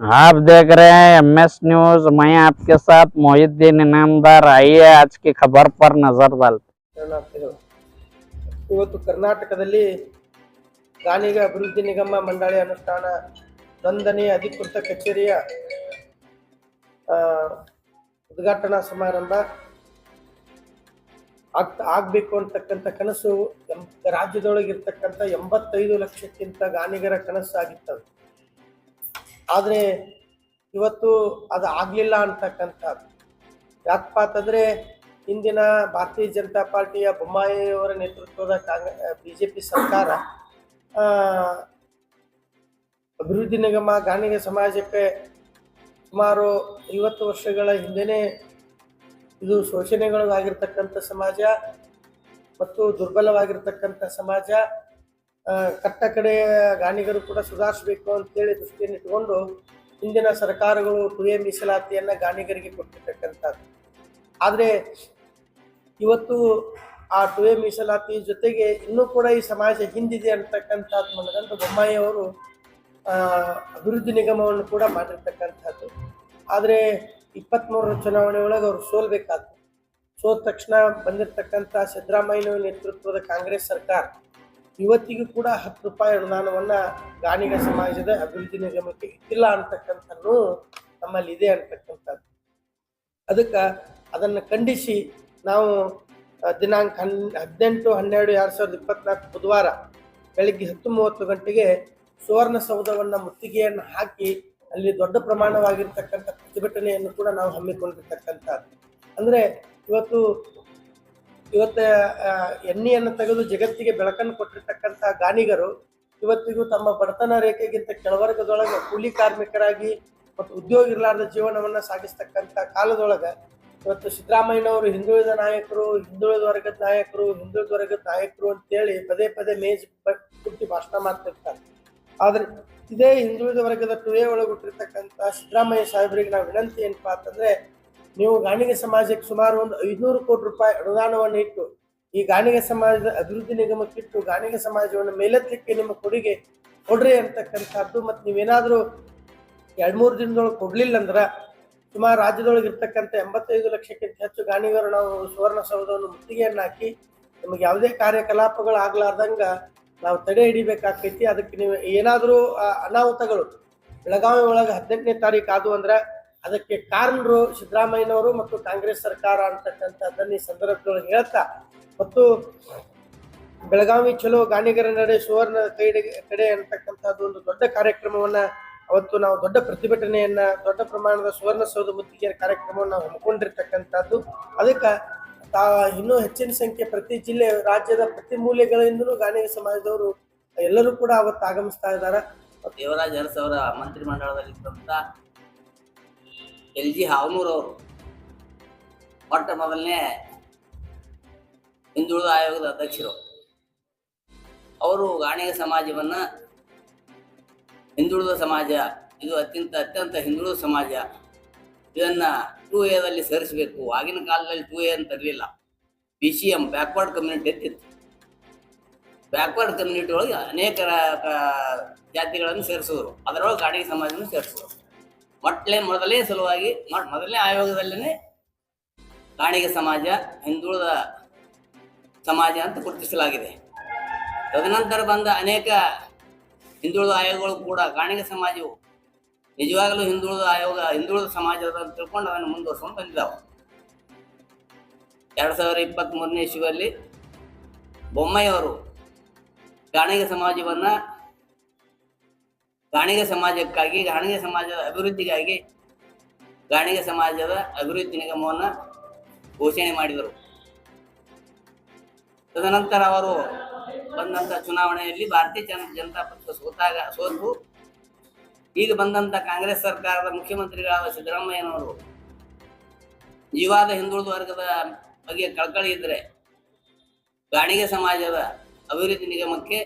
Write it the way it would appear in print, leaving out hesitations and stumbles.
आप देख रहे हैं MS न्यूज। मैं आपके साथ मोहिद्दीन इनामदार। आइए आज की खबर पर नजर डालते। ಇವತ್ತು ಕರ್ನಾಟಕದಲ್ಲಿ ಗಾಣಿಗ ಅಭಿವೃದ್ಧಿ ನಿಗಮ ಮಂಡಳಿ ಅನುಷ್ಠಾನ ನೋಂದಣಿ ಅಧಿಕೃತ ಕಚೇರಿಯ ಉದ್ಘಾಟನಾ ಸಮಾರಂಭ ಆಗ್ಬೇಕು ಅಂತಕ್ಕಂಥ ಕನಸು ರಾಜ್ಯದೊಳಗಿರ್ತಕ್ಕಂಥ 85 ಲಕ್ಷಕ್ಕಿಂತ ಗಾಣಿಗರ ಕನಸಾಗಿತ್ತು. ಆದರೆ ಇವತ್ತು ಅದು ಆಗಲಿಲ್ಲ ಅಂತಕ್ಕಂಥದ್ದು. ಯಾಕಪ್ಪ ಅಂತಂದರೆ ಇಂದಿನ ಭಾರತೀಯ ಜನತಾ ಪಾರ್ಟಿಯ ಬೊಮ್ಮಾಯಿಯವರ ನೇತೃತ್ವದ BJP ಸರ್ಕಾರ ಅಭಿವೃದ್ಧಿ ನಿಗಮ ಗಾಣಿಗ ಸಮಾಜಕ್ಕೆ ಸುಮಾರು 50 ವರ್ಷಗಳ ಹಿಂದೆಯೇ ಇದು ಶೋಷಣೆಗಳಿಗಾಗಿರ್ತಕ್ಕಂಥ ಸಮಾಜ ಮತ್ತು ದುರ್ಬಲವಾಗಿರ್ತಕ್ಕಂಥ ಸಮಾಜ, ಕಟ್ಟ ಕಡೆಯ ಗಾಣಿಗರು ಕೂಡ ಸುಧಾರಿಸಬೇಕು ಅಂತೇಳಿ ದೃಷ್ಟಿಯನ್ನು ಇಟ್ಟುಕೊಂಡು ಇಂದಿನ ಸರ್ಕಾರಗಳು 2A ಮೀಸಲಾತಿಯನ್ನು ಗಾಣಿಗರಿಗೆ ಕೊಟ್ಟಿರ್ತಕ್ಕಂಥದ್ದು. ಆದರೆ ಇವತ್ತು ಆ 2A ಮೀಸಲಾತಿ ಜೊತೆಗೆ ಇನ್ನೂ ಕೂಡ ಈ ಸಮಾಜ ಹಿಂದಿದೆ ಅಂತಕ್ಕಂಥದ್ದು ಮನಗಂಡು ಬೊಮ್ಮಾಯಿ ಅವರು ಅಭಿವೃದ್ಧಿ ನಿಗಮವನ್ನು ಕೂಡ ಮಾಡಿರ್ತಕ್ಕಂಥದ್ದು. ಆದರೆ 23ರ ಚುನಾವಣೆ ಒಳಗೆ ಅವರು ಸೋಲ್ಬೇಕಾದ್ರು. ಸೋತ ತಕ್ಷಣ ಬಂದಿರತಕ್ಕಂಥ ಸಿದ್ದರಾಮಯ್ಯ ನೇತೃತ್ವದ ಕಾಂಗ್ರೆಸ್ ಸರ್ಕಾರ ಇವತ್ತಿಗೂ ಕೂಡ 10 ರೂಪಾಯಿ ಅನುದಾನವನ್ನು ಗಾಣಿಗ ಸಮಾಜದ ಅಭಿವೃದ್ಧಿ ನಿಗಮಕ್ಕೆ ಇಟ್ಟಿಲ್ಲ ಅಂತಕ್ಕಂಥದ್ದು ನಮ್ಮಲ್ಲಿ ಇದೆ ಅಂತಕ್ಕಂಥದ್ದು. ಅದಕ್ಕೆ ಅದನ್ನು ಖಂಡಿಸಿ ನಾವು ದಿನಾಂಕ 18/12/2024 ಬುಧವಾರ ಬೆಳಗ್ಗೆ 10:30 ಗಂಟೆಗೆ ಸುವರ್ಣಸೌಧವನ್ನು ಮುತ್ತಿಗೆಯನ್ನು ಹಾಕಿ ಅಲ್ಲಿ ದೊಡ್ಡ ಪ್ರಮಾಣವಾಗಿರ್ತಕ್ಕಂಥ ಪ್ರತಿಭಟನೆಯನ್ನು ಕೂಡ ನಾವು ಹಮ್ಮಿಕೊಂಡಿರ್ತಕ್ಕಂಥದ್ದು. ಅಂದರೆ ಇವತ್ತು ಎಣ್ಣೆಯನ್ನು ತೆಗೆದು ಜಗತ್ತಿಗೆ ಬೆಳಕನ್ನು ಕೊಟ್ಟಿರ್ತಕ್ಕಂಥ ಗಾಣಿಗರು ಇವತ್ತಿಗೂ ತಮ್ಮ ಬಡತನ ರೇಖೆಗಿಂತ ಕೆಳವರ್ಗದೊಳಗೆ ಕೂಲಿ ಕಾರ್ಮಿಕರಾಗಿ ಮತ್ತು ಉದ್ಯೋಗ ಇರಲಾರ್ದ ಜೀವನವನ್ನು ಸಾಗಿಸ್ತಕ್ಕಂಥ ಕಾಲದೊಳಗೆ ಇವತ್ತು ಸಿದ್ದರಾಮಯ್ಯನವರು ಹಿಂದುಳಿದ ನಾಯಕರು, ಹಿಂದುಳಿದ ವರ್ಗದ ನಾಯಕರು ಅಂತೇಳಿ ಪದೇ ಪದೇ ಮೇಜ್ ಕುಟ್ಟಿ ಭಾಷಣ ಮಾಡ್ತಿರ್ತಾರೆ. ಆದರೆ ಇದೇ ಹಿಂದುಳಿದ ವರ್ಗದ 2A ಒಳಗೆ ಹುಟ್ಟಿರ್ತಕ್ಕಂಥ ಸಿದ್ದರಾಮಯ್ಯ ಸಾಹೇಬರಿಗೆ ನಾವು ವಿನಂತಿ ಏನಪ್ಪಾ ಅಂತಂದರೆ, ನೀವು ಗಾಣಿಗ ಸಮಾಜಕ್ಕೆ ಸುಮಾರು ಒಂದು 500 ಕೋಟಿ ರೂಪಾಯಿ ಅನುದಾನವನ್ನು ಇಟ್ಟು ಈ ಗಾಣಿಗ ಸಮಾಜದ ಅಭಿವೃದ್ಧಿ ನಿಗಮಕ್ಕಿಟ್ಟು ಗಾಣಿಗ ಸಮಾಜವನ್ನು ಮೇಲೆತ್ತಲಿಕ್ಕೆ ನಿಮ್ಮ ಕೊಡುಗೆ ಕೊಡ್ರಿ ಅಂತಕ್ಕಂಥದ್ದು. ಮತ್ತು ನೀವೇನಾದರೂ 2-3 ದಿನದೊಳಗೆ ಕೊಡಲಿಲ್ಲ ಅಂದ್ರೆ ಸುಮಾರು ರಾಜ್ಯದೊಳಗೆ ಇರ್ತಕ್ಕಂಥ 85 ಲಕ್ಷಕ್ಕಿಂತ ಹೆಚ್ಚು ಗಾಣಿಗರು ನಾವು ಸುವರ್ಣಸೌಧವನ್ನು ಮುತ್ತಿಗೆಯನ್ನು ಹಾಕಿ ನಿಮಗೆ ಯಾವುದೇ ಕಾರ್ಯಕಲಾಪಗಳು ಆಗ್ಲಾರ್ದಂಗೆ ನಾವು ತಡೆ ಹಿಡಿಬೇಕಾಗ್ತೈತಿ. ಅದಕ್ಕೆ ನೀವು ಏನಾದರೂ ಅನಾಹುತಗಳು ಬೆಳಗಾವಿ ಒಳಗೆ 18ನೇ ತಾರೀಕು ಆದವು ಅಂದ್ರೆ ಅದಕ್ಕೆ ಕಾರಣರು ಸಿದ್ದರಾಮಯ್ಯನವರು ಮತ್ತು ಕಾಂಗ್ರೆಸ್ ಸರ್ಕಾರ ಅಂತಕ್ಕಂಥದ್ದನ್ನು ಈ ಸಂದರ್ಭದೊಳಗೆ ಹೇಳ್ತಾ, ಮತ್ತು ಬೆಳಗಾವಿ ಚಲೋ ಗಾಣಿಗರ ನಡೆ ಸುವರ್ಣ ಕಡೆ ಅಂತಕ್ಕಂಥದ್ದು ಒಂದು ದೊಡ್ಡ ಕಾರ್ಯಕ್ರಮವನ್ನು ಅವತ್ತು ನಾವು ದೊಡ್ಡ ಪ್ರತಿಭಟನೆಯನ್ನು, ದೊಡ್ಡ ಪ್ರಮಾಣದ ಸುವರ್ಣಸೌಧ ಮುತ್ತಿಗೆ ಕಾರ್ಯಕ್ರಮವನ್ನು ನಾವು ಹಮ್ಮಿಕೊಂಡಿರ್ತಕ್ಕಂಥದ್ದು. ಅದಕ್ಕೆ ಇನ್ನೂ ಹೆಚ್ಚಿನ ಸಂಖ್ಯೆ ಪ್ರತಿ ಜಿಲ್ಲೆ, ರಾಜ್ಯದ ಪ್ರತಿ ಮೂಲೆಗಳಿಂದಲೂ ಗಾಣಿಗ ಸಮಾಜದವರು ಎಲ್ಲರೂ ಕೂಡ ಅವತ್ತು ಆಗಮಿಸ್ತಾ ಇದ್ದಾರೆ. ದೇವರಾಜ್ ಅರಸ್ ಅವರ ಮಂತ್ರಿಮಂಡಲದಲ್ಲಿದ್ದಂಥ LG ಹಾವನೂರ್ ಅವರು ಮೊಟ್ಟ ಮೊದಲನೇ ಹಿಂದುಳಿದ ಆಯೋಗದ ಅಧ್ಯಕ್ಷರು. ಅವರು ಗಾಣಿಗ ಸಮಾಜವನ್ನು ಹಿಂದುಳಿದ ಸಮಾಜ, ಇದು ಅತ್ಯಂತ ಹಿಂದುಳಿದ ಸಮಾಜ, ಇದನ್ನು 2Aದಲ್ಲಿ ಸೇರಿಸಬೇಕು. ಆಗಿನ ಕಾಲದಲ್ಲಿ 2A ಅಂತ ಇರಲಿಲ್ಲ, BCM ಬ್ಯಾಕ್ವರ್ಡ್ ಕಮ್ಯುನಿಟಿ ಅಂತಿತ್ತು. ಬ್ಯಾಕ್ವರ್ಡ್ ಕಮ್ಯುನಿಟಿ ಒಳಗೆ ಅನೇಕ ಜಾತಿಗಳನ್ನು ಸೇರಿಸೋರು, ಅದರೊಳಗೆ ಗಾಣಿಗ ಸಮಾಜವನ್ನು ಸೇರಿಸೋರು. ಮೊದಲೇ ಸಲುವಾಗಿ ಮೊದಲನೇ ಆಯೋಗದಲ್ಲೇ ಗಾಣಿಗ ಸಮಾಜ ಹಿಂದುಳಿದ ಸಮಾಜ ಅಂತ ಗುರುತಿಸಲಾಗಿದೆ. ತದನಂತರ ಬಂದ ಅನೇಕ ಹಿಂದುಳಿದ ಆಯೋಗಗಳು ಕೂಡ ಗಾಣಿಗ ಸಮಾಜವು ನಿಜವಾಗಲೂ ಹಿಂದುಳಿದ ಸಮಾಜದ ತಿಳ್ಕೊಂಡು ಅದನ್ನು ಮುಂದುವರ್ಸ್ಕೊಂಡು ಬಂದಿದ್ದಾವೆ. 2023ನೇ ಇಸ್ವಿಯಲ್ಲಿ ಬೊಮ್ಮಾಯಿಯವರು ಗಾಣಿಗ ಸಮಾಜವನ್ನು ಗಾಣಿಗ ಸಮಾಜಕ್ಕಾಗಿ, ಗಾಣಿಗ ಸಮಾಜದ ಅಭಿವೃದ್ಧಿಗಾಗಿ ಗಾಣಿಗ ಸಮಾಜದ ಅಭಿವೃದ್ಧಿ ನಿಗಮವನ್ನು ಘೋಷಣೆ ಮಾಡಿದರು. ತದನಂತರ ಅವರು ಬಂದಂಥ ಚುನಾವಣೆಯಲ್ಲಿ ಭಾರತೀಯ ಜನತಾ ಪಕ್ಷ ಸೋತು ಈಗ ಬಂದಂಥ ಕಾಂಗ್ರೆಸ್ ಸರ್ಕಾರದ ಮುಖ್ಯಮಂತ್ರಿಗಳಾದ ಸಿದ್ದರಾಮಯ್ಯನವರು ನಿಜವಾದ ಹಿಂದುಳಿದ ವರ್ಗದ ಬಗ್ಗೆ ಕಳಕಳಿ ಇದ್ದರೆ ಗಾಣಿಗ ಸಮಾಜದ ಅಭಿವೃದ್ಧಿ ನಿಗಮಕ್ಕೆ